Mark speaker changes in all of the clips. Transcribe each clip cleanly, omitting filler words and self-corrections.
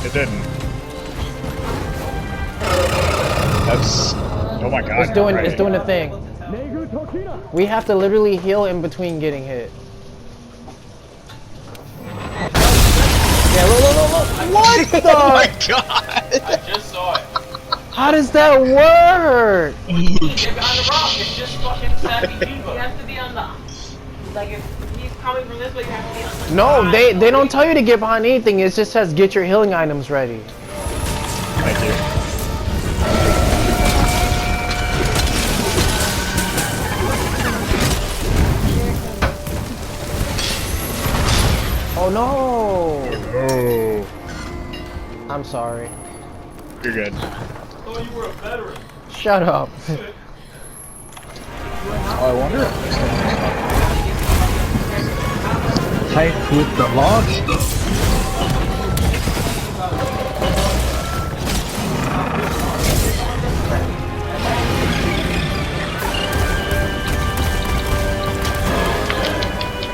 Speaker 1: It didn't. That's... Oh my god.
Speaker 2: It's doing the thing. We have to literally heal in between getting hit. Yeah, look. What the?
Speaker 1: Oh my god!
Speaker 3: I just saw it.
Speaker 2: How does that work?
Speaker 3: Get behind the rock. It's just fucking sappy diva.
Speaker 4: You have to be on the... Like, if he's coming from this way, you have to be on the...
Speaker 2: No, they don't tell you to get behind anything. It just says get your healing items ready.
Speaker 1: Thank you.
Speaker 2: Oh no!
Speaker 1: Oh.
Speaker 2: I'm sorry.
Speaker 1: You're good.
Speaker 3: I thought you were a veteran.
Speaker 2: Shut up.
Speaker 1: Oh, I wonder if this thing is
Speaker 5: Tight with the log.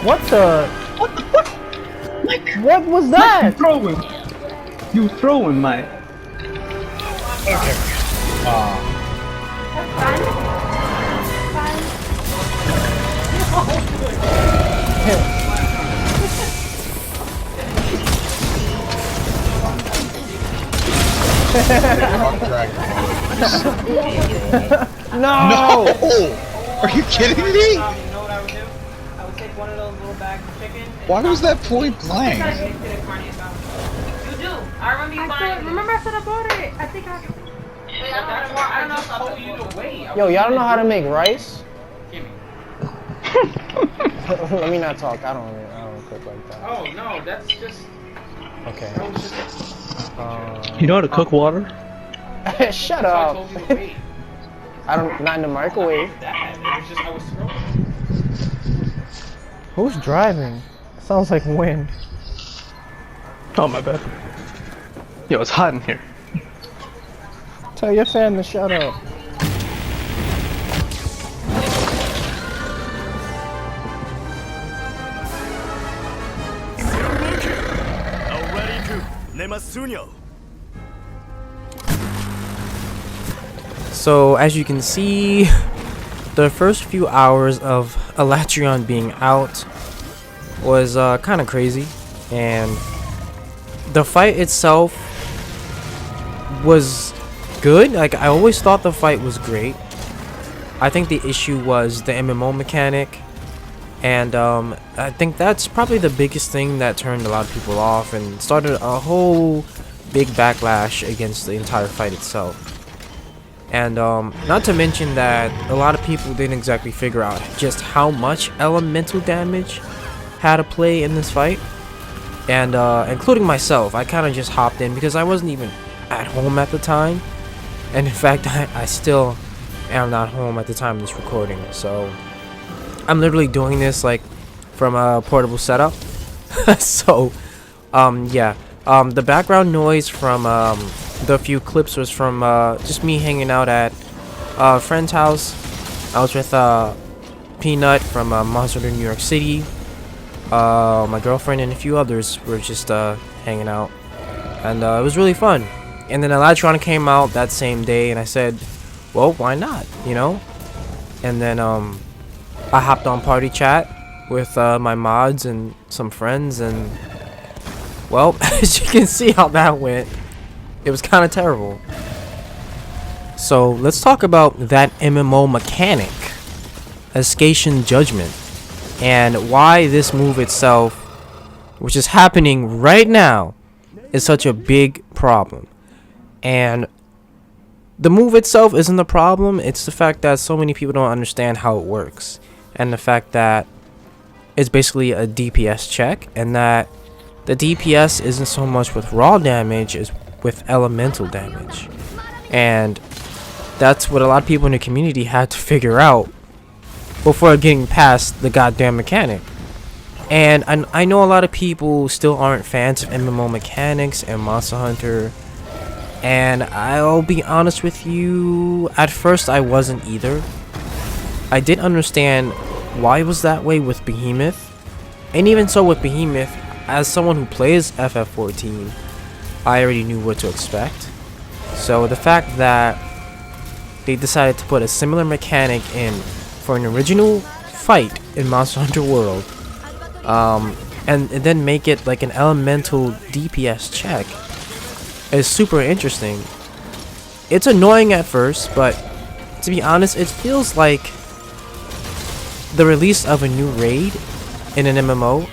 Speaker 2: What the? What was that?
Speaker 5: You throwing, Mike.
Speaker 1: Okay.
Speaker 2: No!
Speaker 1: No! Are you kidding me?
Speaker 4: You know what I would do? I would take one of those little bags of chicken.
Speaker 1: Why was that point blank?
Speaker 4: You do. I remember you buying. Remember I said I bought it. I think I. Wait, I don't know if I told you to wait.
Speaker 2: Yo, y'all don't know how to make rice?
Speaker 3: Give me.
Speaker 2: Let me not talk. I don't cook like that.
Speaker 3: Oh no, that's just.
Speaker 2: Okay.
Speaker 3: That was just.
Speaker 5: You know how to cook water?
Speaker 2: Shut
Speaker 3: I
Speaker 2: up.
Speaker 3: told you to wait.
Speaker 2: I don't. Not in the microwave.
Speaker 3: That. It was just I was throwing.
Speaker 2: Who's driving? Sounds like wind.
Speaker 5: Oh, my bad. Yo, it's hot in here.
Speaker 2: Tell your fan to shut up. So as you can see, the first few hours of Alatreon being out was kind of crazy, and the fight itself was good. Like, I always thought the fight was great. I think the issue was the MMO mechanic, and I think that's probably the biggest thing that turned a lot of people off and started a whole big backlash against the entire fight itself. And not to mention that a lot of people didn't exactly figure out just how much elemental damage had to play in this fight, and including myself. I kind of just hopped in because I wasn't even at home at the time, and in fact I still am not home at the time of this recording, so I'm literally doing this like from a portable setup. So yeah, the background noise from the few clips was from just me hanging out at a friend's house. I was with Peanut from Monster Hunter New York City. My girlfriend and a few others were just hanging out, and it was really fun. And then Alatreon came out that same day, and I said, well, why not, you know? And then I hopped on party chat with my mods and some friends, and well, as you can see how that went, it was kind of terrible. So let's talk about that MMO mechanic, Escation Judgment, and why this move itself, which is happening right now, is such a big problem. And the move itself isn't the problem, it's the fact that so many people don't understand how it works, and the fact that it's basically a DPS check, and that the DPS isn't so much with raw damage as with elemental damage. And that's what a lot of people in the community had to figure out before getting past the goddamn mechanic. And I know a lot of people still aren't fans of MMO mechanics and Monster Hunter, and I'll be honest with you, at first I wasn't either. I did understand why it was that way with Behemoth, and even so with Behemoth, as someone who plays FF14, I already knew what to expect. So the fact that they decided to put a similar mechanic in for an original fight in Monster Hunter World, and then make it like an elemental DPS check is super interesting. It's annoying at first, but to be honest, it feels like the release of a new raid in an MMO,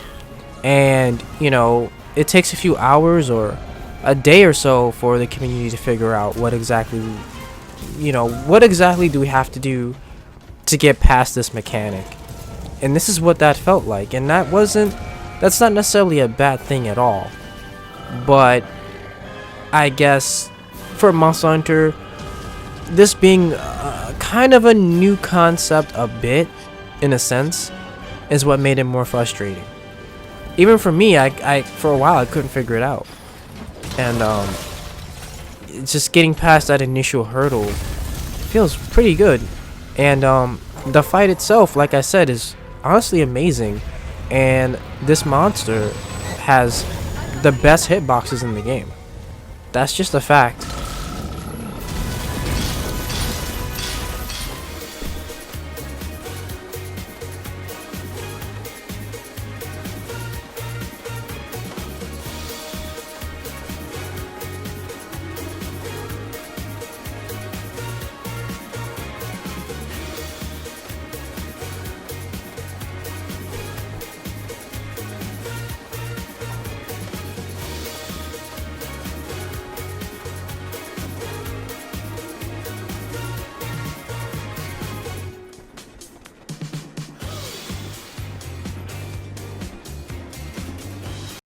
Speaker 2: and you know, it takes a few hours or a day or so for the community to figure out what exactly do we have to do to get past this mechanic. And this is what that felt like, and that's not necessarily a bad thing at all. But I guess for Monster Hunter, this being kind of a new concept a bit, in a sense, is what made it more frustrating. Even for me, I for a while I couldn't figure it out, and just getting past that initial hurdle feels pretty good. And the fight itself, like I said, is honestly amazing, and this monster has the best hitboxes in the game. That's just a fact.